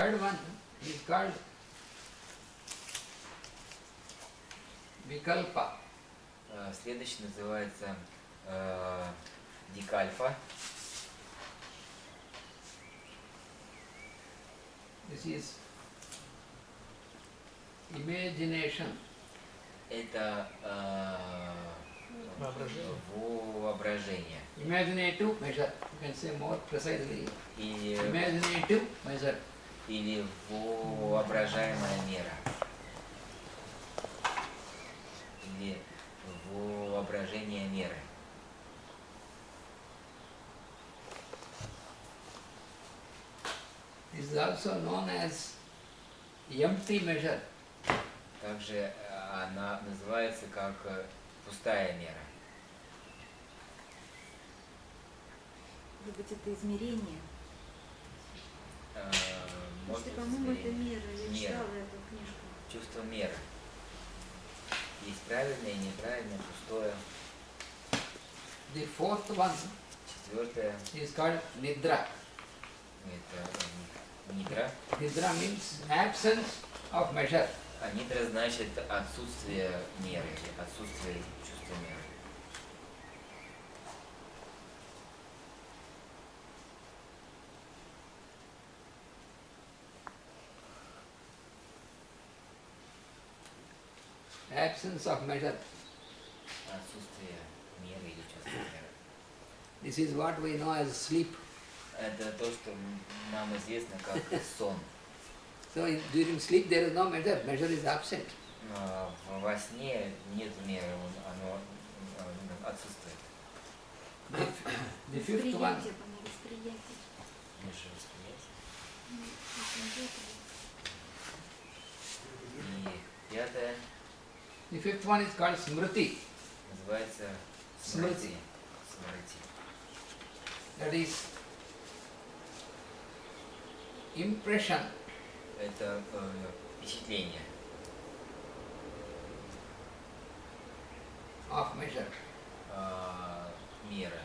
third one is called Vikalpa. Следующий называется Дикальфа. This is imagination. Это воображение. Imaginative measure. You can say more precisely. Или, Imaginative measure. или воображаемая мера. Или воображение меры. This is also known as empty measure. Также она называется как пустая мера. Может быть, это измерение? Может быть, по-моему, это мера. Я Мера. читала эту книжку. Чувство меры. Есть правильное, неправильное, пустое. The fourth one Четвертое is called Nidra. это нидра. Nidra means absence of measure. А нидра значит отсутствие меры, отсутствие чувства меры. Absence of measure. Отсутствие меры или чувства меры. This is what we know as sleep. Это то, что нам известно как сон. So during sleep there is no measure. Measure is absent. Во сне нет меры, оно отсутствует. The fifth one. Восприятие, по-моему, восприятие. Наше восприятие. И пятое The fifth one is called Smriti. называется Смрити. Смрити. That is impression. Это впечатление Of measure. Мира.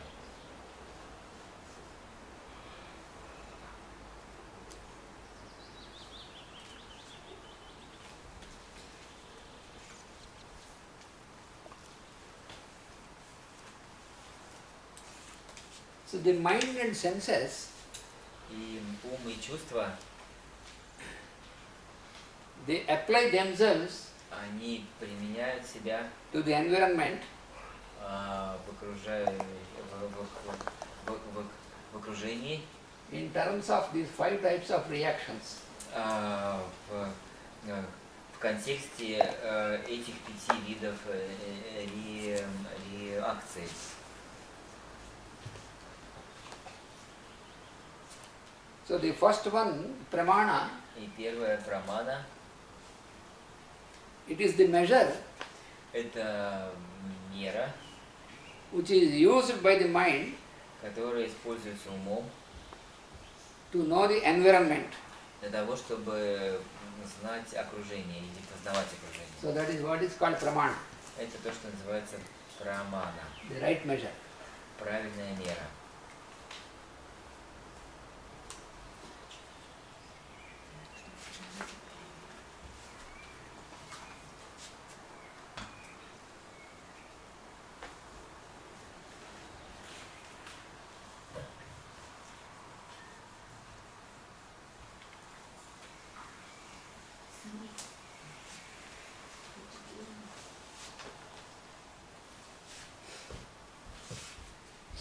So the mind and senses, И ум и чувства, they apply themselves они применяют себя to the environment в окружении in terms of these 5 types of reactions. В контексте этих 5 видов реакций. So the first one, pramana, И первая прамана it is the measure – это мера, which is used by the mind которая используется умом to know the environment. для того, чтобы знать окружение или познавать окружение. So that is what is called pramana, Это то, что называется прамана, the right measure. правильная мера.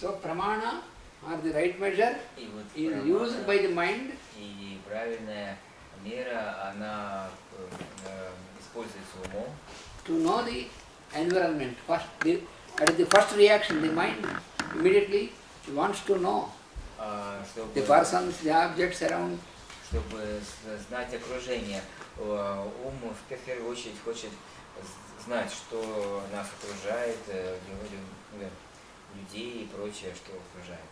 So pramana or the right measure И вот is used by the mind и правильная мера, она используется умом to know the environment. First, that is the first reaction. The mind immediately wants to know the чтобы, persons, the objects around. чтобы знать окружение. Ум в первую очередь хочет знать, что нас окружает, людей и прочее, что окружает.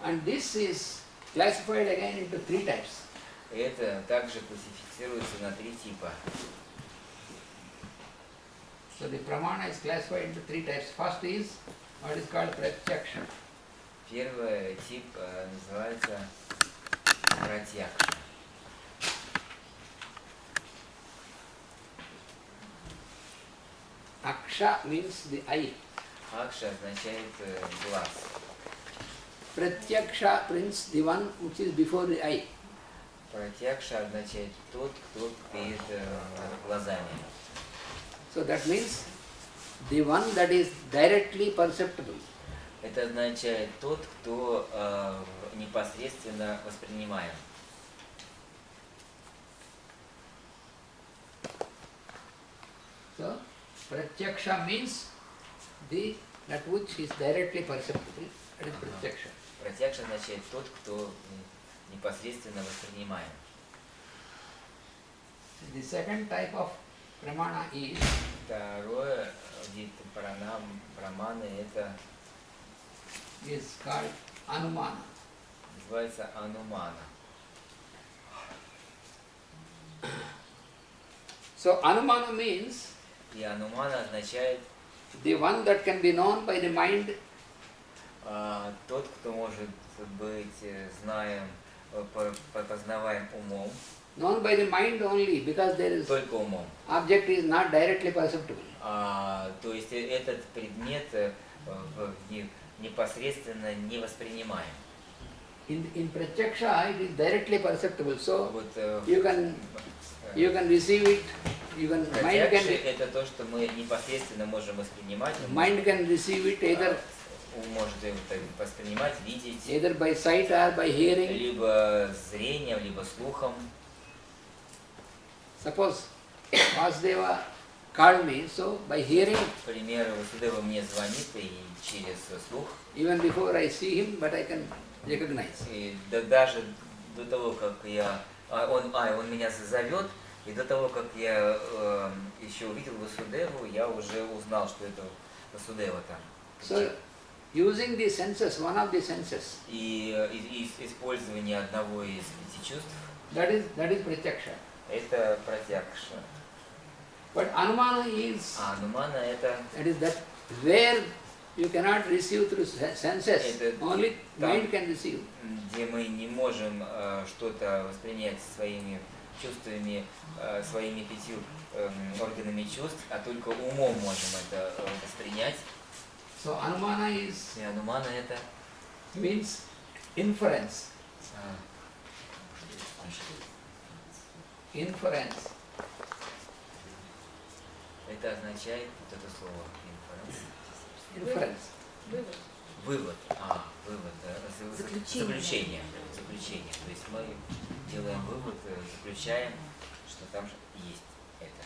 And this is classified again into 3 types. И это также классифицируется на 3 типа. So the pramana is classified into 3 types. First is what is called pratyaksha. Первый тип называется пратьякша. Aksha means the eye. Акша означает глаз. Pratyaksha means the one which is before the eye. Пратьякша означает тот, кто перед глазами. So that means the one that is directly perceptible. Это означает тот, кто непосредственно воспринимаем. So Pratyaksha means that which is directly perceptible. That is Pratyaksha. Пратьякша означает тот, кто непосредственно воспринимаем. The second type of pramana is Второе вид праманы это called anumana. называется анумана. So anumana means И анумана означает the one that can be known by the mind, тот, кто может быть знаем, познаваем умом, known by the mind only because there is только умом. object is not directly perceptible. То есть этот предмет непосредственно не воспринимаем. In Pratyaksha it is directly perceptible, so Вот, you can receive it, mind Пратьякша can это то, что мы непосредственно можем воспринимать. mind can receive it either Ум может это воспринимать, видеть, either by sight or by hearing. либо зрением, либо слухом. Suppose Vasudeva called me, so by hearing, К примеру, Васудева мне звонит и через слух, even before I see him, but I can recognize. и даже до того, как он меня зовет, и до того, как я еще увидел Васудеву, я уже узнал, что это Васудева там. So using the senses, one of the senses, И использование одного из 5 чувств, that is Pratyaksha. это пратьякша. But Anumana is, А анумана это that where you cannot receive through senses, only там, mind can receive. где мы не можем что-то воспринять своими чувствами, своими 5 органами чувств, а только умом можем это воспринять. So Anumana is И анумана это means inference. Inference. это означает вот это слово Inference. Вывод. вывод. Вывод. Заключение. Заключение. То есть мы делаем вывод, заключаем, что там же есть это.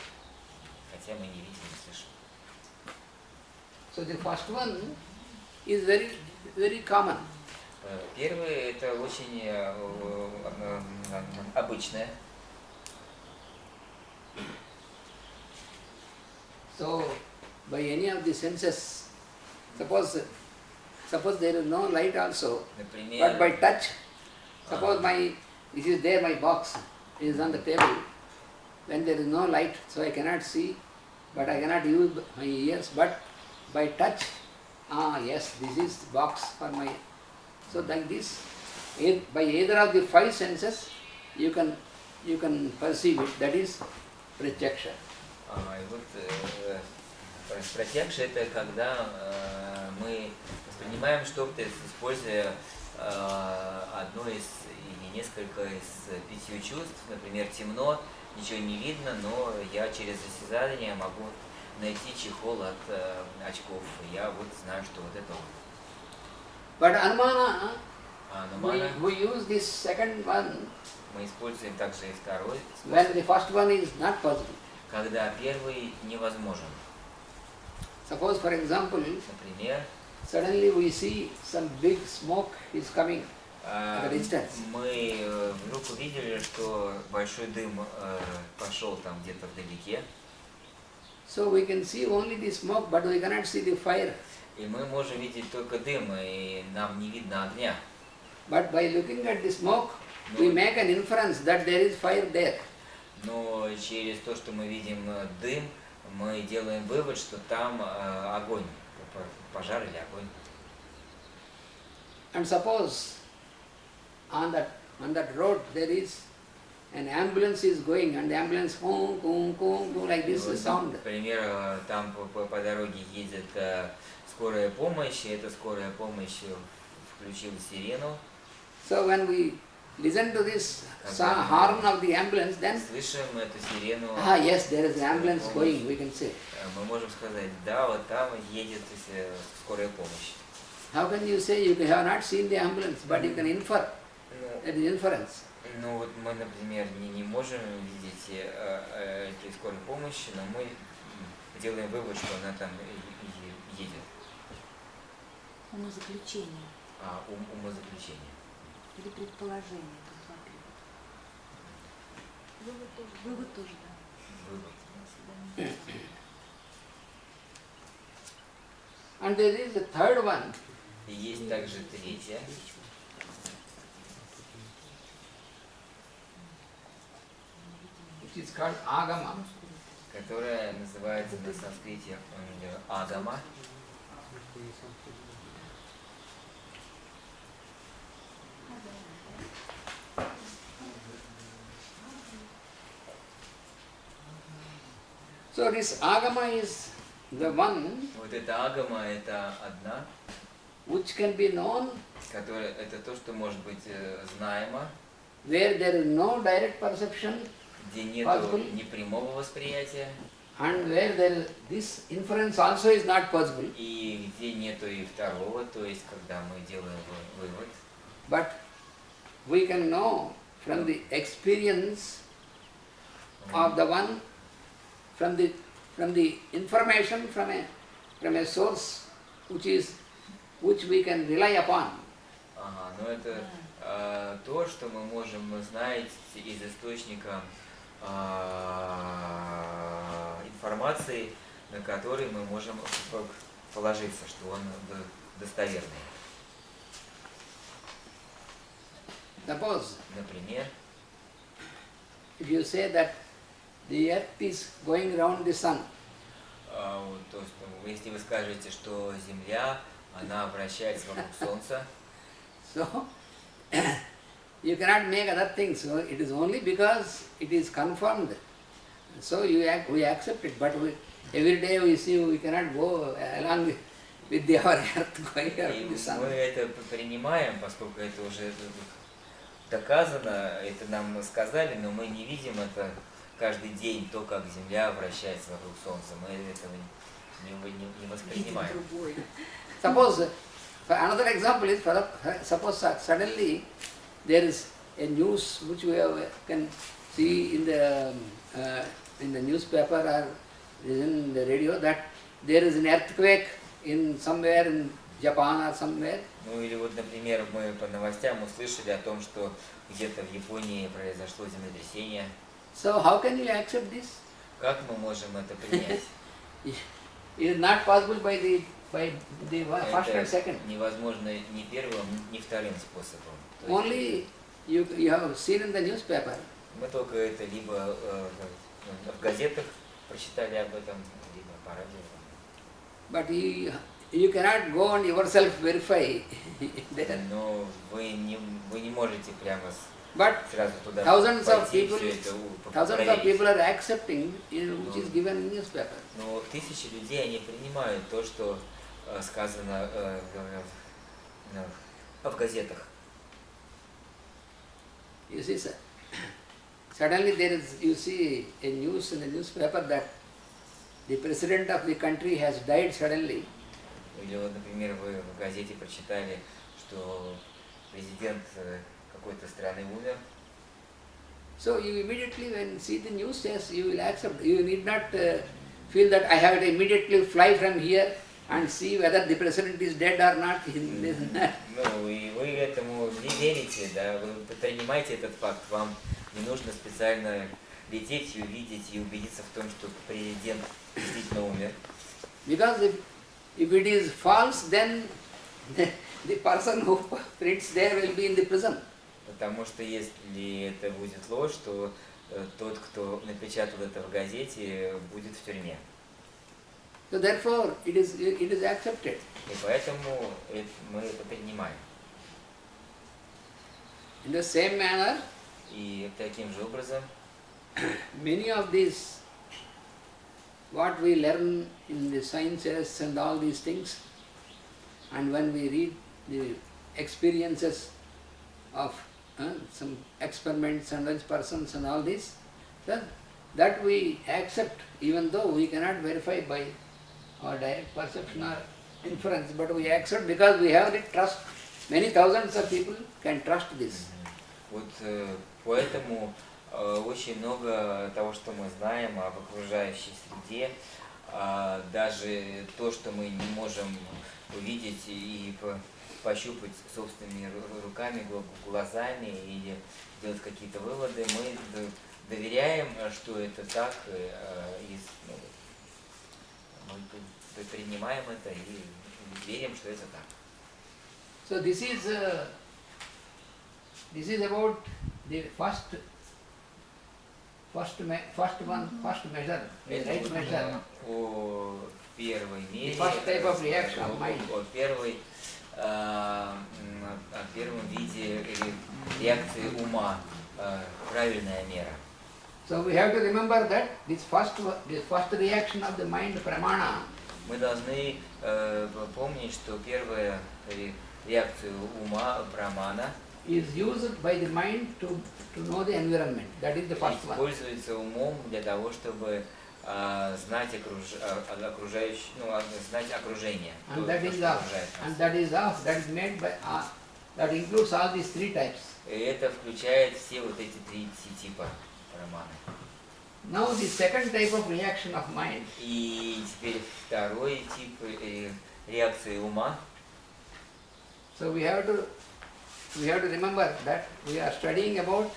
Хотя мы не видим, не слышим. So the first one is very, very common. Первое это очень обычное. So by any of the senses, suppose there is no light also, Например, but by touch, suppose this is there, my box is on the table, when there is no light, so I cannot see, but I cannot use my ears, but by touch, yes, this is box for my, so like this, by either of the 5 senses, you can perceive it, that is Pratyaksha. И вот пратьякша это когда мы воспринимаем что-то, используя одно из или несколько из 5 чувств. Например, темно, ничего не видно, но я через осязание могу найти чехол от очков. Я вот знаю, что вот это он. But Anumana, Анумана we use this second one мы используем также и второй when способ, the first one is not possible. когда первый невозможен. Suppose, for example, Например, suddenly we see some big smoke is coming at a distance. мы вдруг увидели, что большой дым пошел там где-то вдалеке, So we can see only the smoke, but we cannot see the fire. и мы можем видеть только дым, и нам не видно огня. But by looking at the smoke, we make an inference that there is fire there. Но через то, что мы видим дым, мы делаем вывод, что там огонь, пожар или огонь. And suppose on that road there is an ambulance is going and the ambulance boom, boom, boom, boom, like this Вот, sound. например, там по дороге едет скорая помощь, и эта скорая помощь включила сирену. So when we listen to this horn of the ambulance, then Слышим эту сирену. yes, there is an ambulance going, we can say. Мы можем сказать, да, вот там едет скорая помощь. How can you say you have not seen the ambulance, but you can infer? That is inference. Ну вот мы, например, не можем видеть этой скорой помощи, но мы делаем вывод, что она там едет. Умозаключение. Умозаключение. Или предположение. Вывод тоже, да. Вывод. And there is a third one. И есть также третья. It is called agama. Которая называется на санскрите агама. So this agama is the one Вот эта агама это одна, which can be known которая это то, что может быть знаемо, where there is no direct perception где нет непрямого восприятия, and where there is, this inference also is not possible. и где нету и второго, то есть когда мы делаем вывод. But we can know from the experience of the one, from the information from a source which we can rely upon. Ага, но это то, что мы можем знать из источника информации, на который мы можем положиться, что он достоверный. Suppose, Например, if you say that the earth is going round the sun, то, что, если вы скажете, что Земля, она вращается вокруг Солнца, so you cannot make other things. So it is only because it is confirmed. So we accept it. But every day we see we cannot go along with our earth going around the sun. мы это принимаем, поскольку это уже доказано, это нам сказали, но мы не видим это каждый день, то, как Земля вращается вокруг Солнца. Мы этого не воспринимаем. Suppose, another example is, suppose suddenly there is a news which we can see in the newspaper or in the radio that there is an earthquake in somewhere in Japan or somewhere. Ну или вот, например, мы по новостям услышали о том, что где-то в Японии произошло землетрясение. So how can you accept this? Как мы можем это принять? It is not possible by the first and second. Невозможно ни первым, ни вторым способом. Only you have seen in the newspaper. Мы только это либо в газетах прочитали об этом, либо по радио. But you cannot go and yourself verify. Но вы не можете прямо But сразу туда thousands of пойти и people, все это thousands of проверить. people are accepting which is given in newspaper. Но тысячи людей, они принимают то, что сказано в газетах. You see, sir, suddenly you see a news in the newspaper that the president of the country has died suddenly. Или вот, например, вы в газете прочитали, что президент какой-то страны умер. So you immediately, when you see the news, yes, you will accept. You need not feel that I have to immediately fly from here and see whether the president is dead or not. Ну, и вы этому не верите, да, вы принимаете этот факт, вам не нужно специально лететь и увидеть и убедиться в том, что президент действительно умер. Because if it is false, then the person who prints there will be in the prison. Потому что если это будет ложь, то тот, кто напечатал это в газете, будет в тюрьме. So therefore, it is accepted. И поэтому мы это принимаем. In the same manner, И таким же образом many of these, what we learn in the sciences and all these things, and when we read the experiences of some experiments and such persons and all this, that we accept, even though we cannot verify by our direct perception or inference, but we accept because we have the trust. Many thousands of people can trust this. вот поэтому очень много того, что мы знаем об окружающей среде, даже то, что мы не можем увидеть и пощупать собственными руками, глазами или делать какие-то выводы, мы доверяем, что это так, и мы принимаем это и верим, что это так. So this is about the first measure, the right measure. О первой мере, First type of reaction of mind. о первом виде реакции ума, правильная мера. So we have to remember that this first reaction of the mind, pramana, Мы должны помнить, что первая реакция ума, прамана, is used by the mind to know the environment. That is the first one. используется умом для того, чтобы знать окружающее, знать окружение. And that is that is made by that includes all these three types. И это включает все вот эти три типа праманы. Now the second type of reaction of mind. И теперь второй тип реакции ума. So we have to remember that we are studying about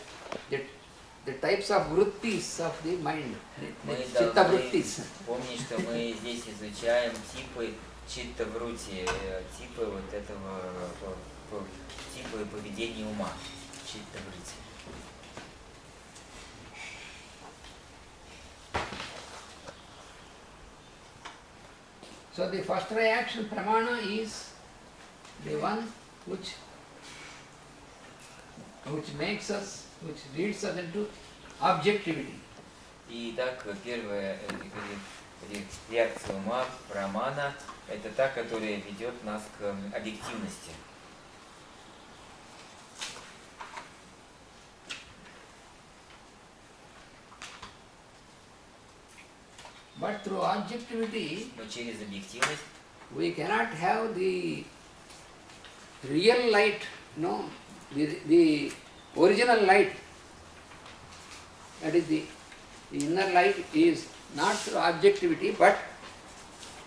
the types of vrittis of the mind, the Мы chitta должны vrittis. помнить, что мы здесь изучаем типы читта-врути, типы вот этого, типы поведения ума, читта-врути. So the first reaction, pramana, is the one which makes us, which leads us into objectivity. Итак, первая реакция ума, прамана, это та, которая ведет нас к объективности. But through objectivity, Но через объективность we cannot have the real light, no, the original light. That is the inner light is not through objectivity, but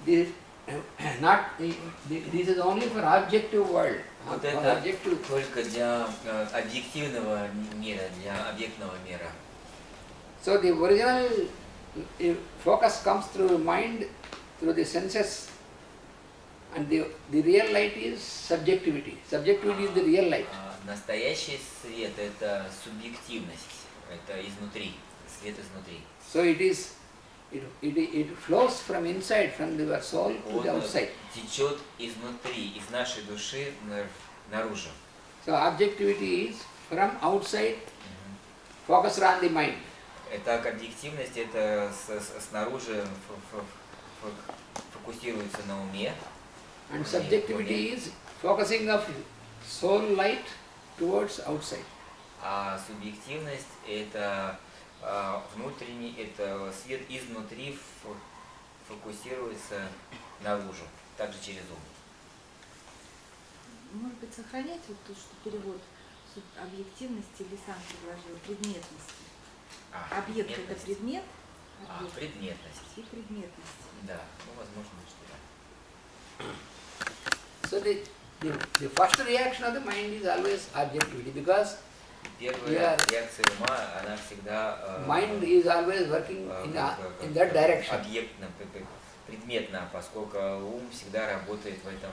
this is only for objective world. вот For это objective. только для объективного мира, для объектного мира. So the original focus comes through mind, through the senses, and the real light is subjectivity. Subjectivity is the real light. Настоящий свет – это субъективность, это изнутри, свет изнутри. So it flows from inside, from your soul to the outside. Течет изнутри, из нашей души наружу. So objectivity is from outside, focused on the mind. Так, объективность – это снаружи фокусируется на уме. And subjectivity is focusing of soul light towards outside. А субъективность – это внутренний, это свет изнутри фокусируется наружу, также через ум. Может быть, сохранять вот то, что перевод объективности или сам предложил, предметности. Объект – это предмет, Предметность. и предметность. Да, возможно, что да. So the first reaction of the mind is always objectivity, because Первая реакция ума, она всегда mind is always working in that direction. объектно, предметно, поскольку ум всегда работает в этом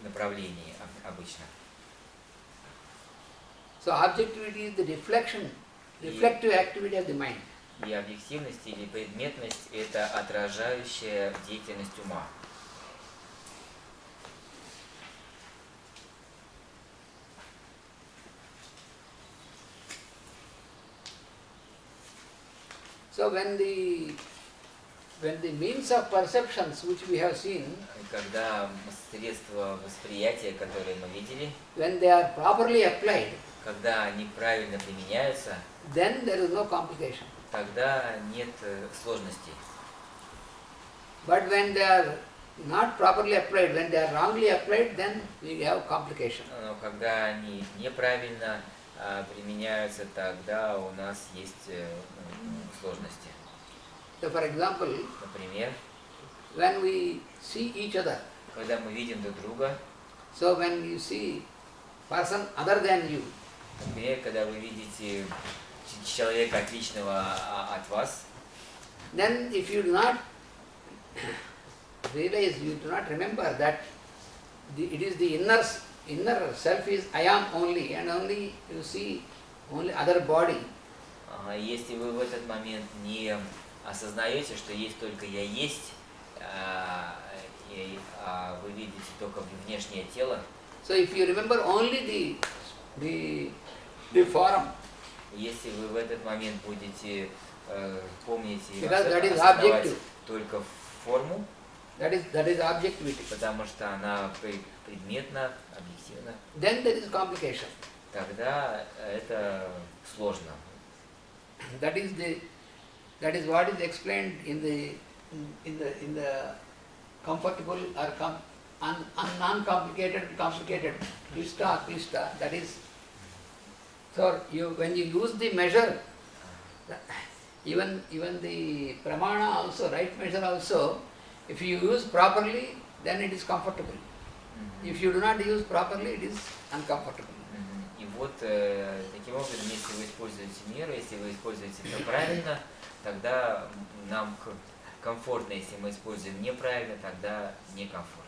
направлении обычно. So objectivity is the reflective activity of the mind. И объективность или предметность – это отражающая деятельность ума. So when the means of perceptions which we have seen, Когда средства восприятия, которые мы видели, when they are properly applied, когда они правильно применяются, then there is no complication. тогда нет сложностей. But when they are not properly applied, when they are wrongly applied, then we have complication. Но когда они неправильно применяются, тогда у нас есть сложности. So for example, Например, when we see each other, когда мы видим друг друга, so when you see person other than you, например, когда вы видите человека отличного от вас, then if you do not realize, you do not remember that it is the inner self is I am only, and only you see only other body, если вы в этот момент не осознаете, что есть только я есть, вы видите только внешнее тело, so if you remember only the form, если вы в этот момент будете помнить и Because that is осознавать objective. только форму, that is objectivity, потому что она предметна, объективна, then there is complication. тогда это сложно. That is what is explained in the comfortable or non-complicated, complicated, klishta. That is, so when you use the measure, even the pramana also, right measure also, if you use properly, then it is comfortable. If you do not use properly, it is uncomfortable. И вот таким образом, если вы используете меру, если вы используете это правильно, тогда нам комфортно. Если мы используем неправильно, тогда некомфортно.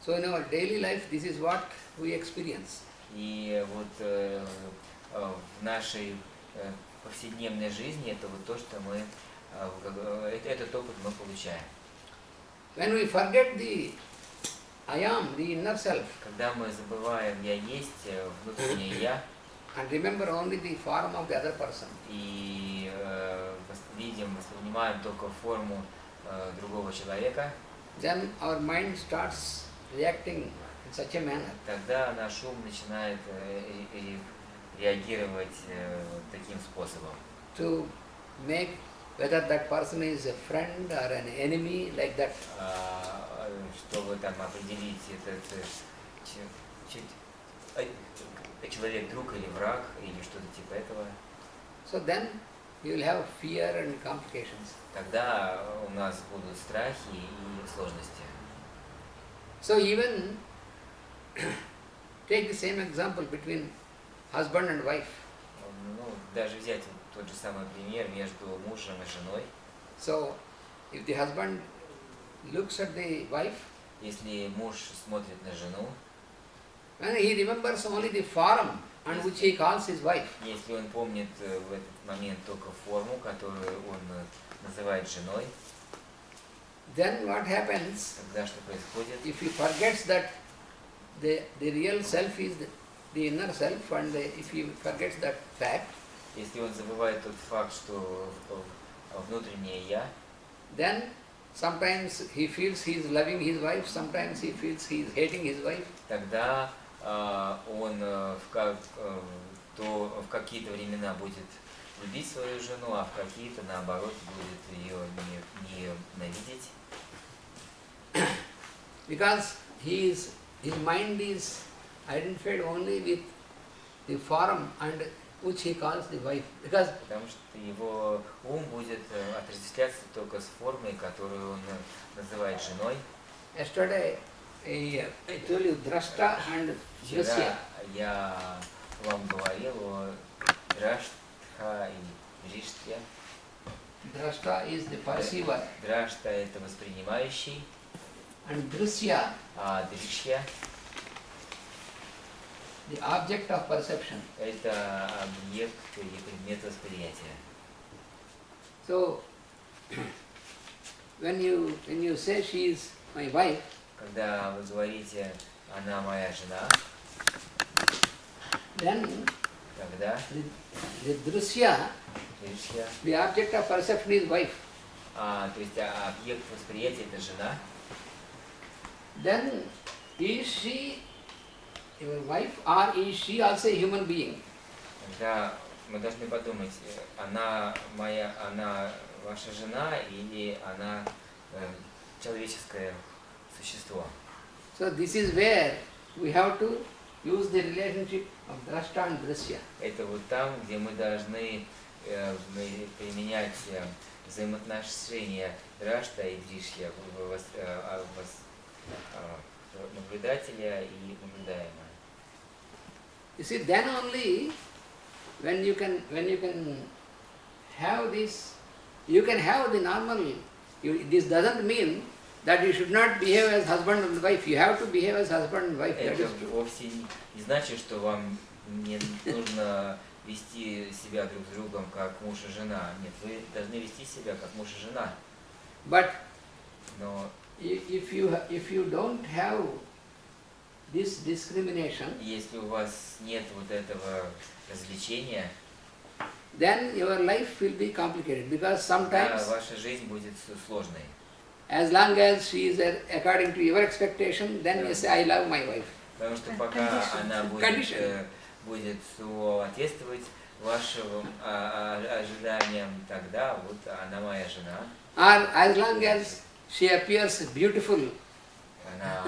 So in our daily life, this is what we experience. И вот в нашей повседневной жизни это вот то, что мы, этот опыт мы получаем. When we forget the I am, the inner self, Когда мы забываем «я есть», внутреннее «я», and remember only the form of the other person, и воспринимаем только форму другого человека, then our mind starts reacting in such a manner тогда наш ум начинает реагировать таким способом. to make whether that person is a friend or an enemy, like that. Чтобы там определить этот человек друг или враг, или что-то типа этого. So then you will have fear and complications. Тогда у нас будут страхи и сложности. So even take the same example between husband and wife. Ну, даже взять тот же самый пример между мужем и женой. So if the husband looks at the wife, Если муж смотрит на жену, and he remembers only the form on which he calls his wife, если он помнит в этот момент только форму, которую он называет женой, then what happens тогда что происходит? if he forgets that the real self is the inner self, and if he forgets that fact, Если он забывает тот факт, что внутреннее «я», then sometimes he feels he is loving his wife, sometimes he feels he is hating his wife. тогда он в какие-то времена будет любить свою жену, а в какие-то, наоборот, будет ее ненавидеть. Because his mind is identified only with the form and which he calls the wife. Because Потому что его ум будет отождествляться только с формой, которую он называет женой. yesterday I told you drashta and Вчера drishya. я вам говорил о драштха и дриштхе. Drashta is the perceiver Драштха – это воспринимающий, and drishya, а дришья the object of perception. – это объект или предмет восприятия. So when you say she is my wife, Когда вы говорите «она моя жена», then тогда the drishya Дришья. The object of perception is wife. То есть объект восприятия это жена. Then is she your wife or is she also a human being? Тогда мы должны подумать, она ваша жена или она человеческое существо. So this is where we have to use the relationship of drashta and drishya. Это вот там, где мы должны применять взаимоотношения драшта и дришья, наблюдателя и наблюдаемого. You see, then only when you can have this, you can have the normal. This doesn't mean that you should not behave as husband and wife. You have to behave as husband and wife. That Это is true. вовсе не значит, что вам не нужно вести себя друг с другом как муж и жена. Нет, вы должны вести себя как муж и жена. But Но if you don't have this discrimination, если у вас нет вот этого развлечения, then your life will be complicated because тогда sometimes, ваша жизнь будет сложной. as long as she is according to your expectation, then you say, I love my wife. Потому что пока она Condition. будет соответствовать вашим ожиданиям, тогда вот она моя жена. Or as long as she appears beautiful, Она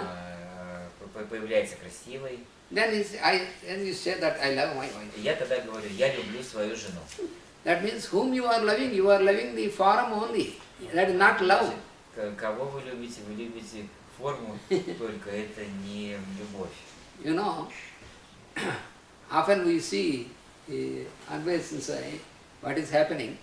появляется красивой. then you say that I love my wife. И я тогда говорю, я люблю свою жену. That means whom you are loving the form only. That is not love. Кого вы любите форму, только это не любовь. You know, often we see always inside what is happening.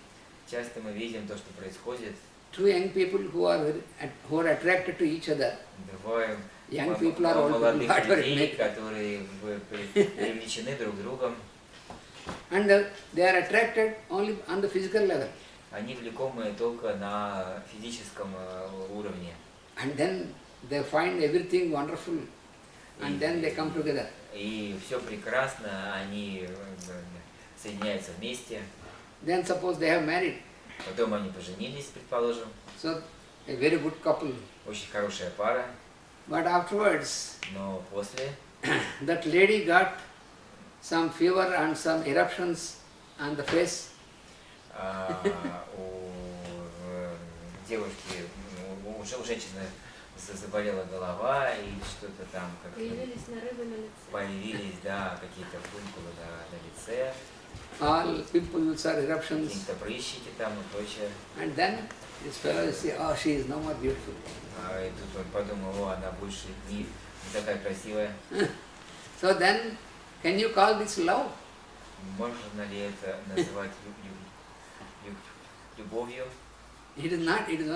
Часто мы видим то, что происходит. Two young people who are attracted to each other. Двое Young people are old people, молодых whatever it людей, may be. которые привлечены друг другом. And they are attracted only on the physical level. Они влекомы только на физическом уровне. And then they find everything wonderful. And then they come together. И все прекрасно, они соединяются вместе. Then suppose they have married. Потом они поженились, предположим. So a very good couple. Очень хорошая пара. But afterwards, Но после that lady got some fever and some eruptions on the face. У девушки, у женщины заболела голова и что-то там как Появились нарывы на лице. появились, да, какие-то пунктулы на лице, All pimples or eruptions. какие-то прыщики там и прочее. And then this fellow say, oh, she is no more beautiful. И тут он подумал, о, она больше не такая красивая. So then, can you call this love? Можно ли это называть любовью? It is not, it is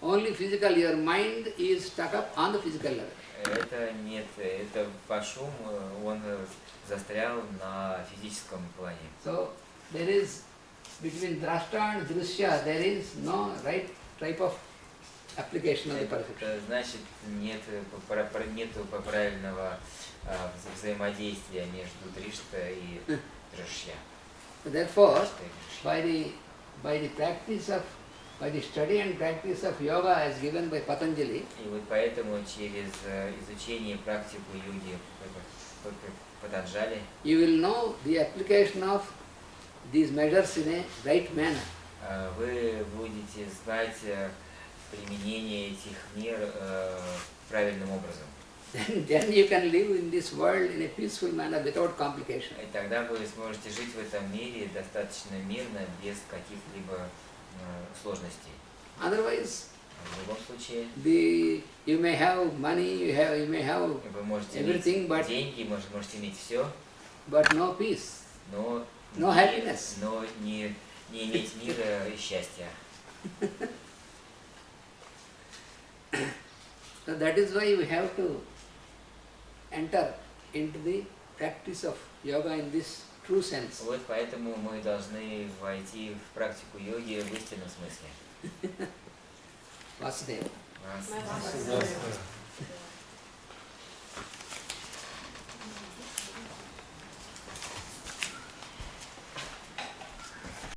only physical. Your mind is stuck up on the physical level. Это нет, это ваш ум, он застрял на физическом плане. So there is, between drashta and drishya, there is no right type of application of the perfection. Это значит, нету правильного взаимодействия между дришта и дришья. So therefore, by the study and practice of yoga as given by Patanjali, И вот поэтому через изучение и практику йоги Патанджали you will know the application of these measures in a right manner. вы будете знать применение этих мер правильным образом. Then you can live in this world in a peaceful manner without complication. И тогда вы сможете жить в этом мире достаточно мирно, без каких-либо сложностей. Otherwise, В любом случае, you may have money, you may have вы можете everything, иметь but деньги, можете иметь все, no peace, но no happiness. но не иметь мира и счастья. So that is why we have to enter into the practice of yoga in this true sense. Вот поэтому мы должны войти в практику йоги в истинном смысле. Vasudeva. Раз. Vasudeva.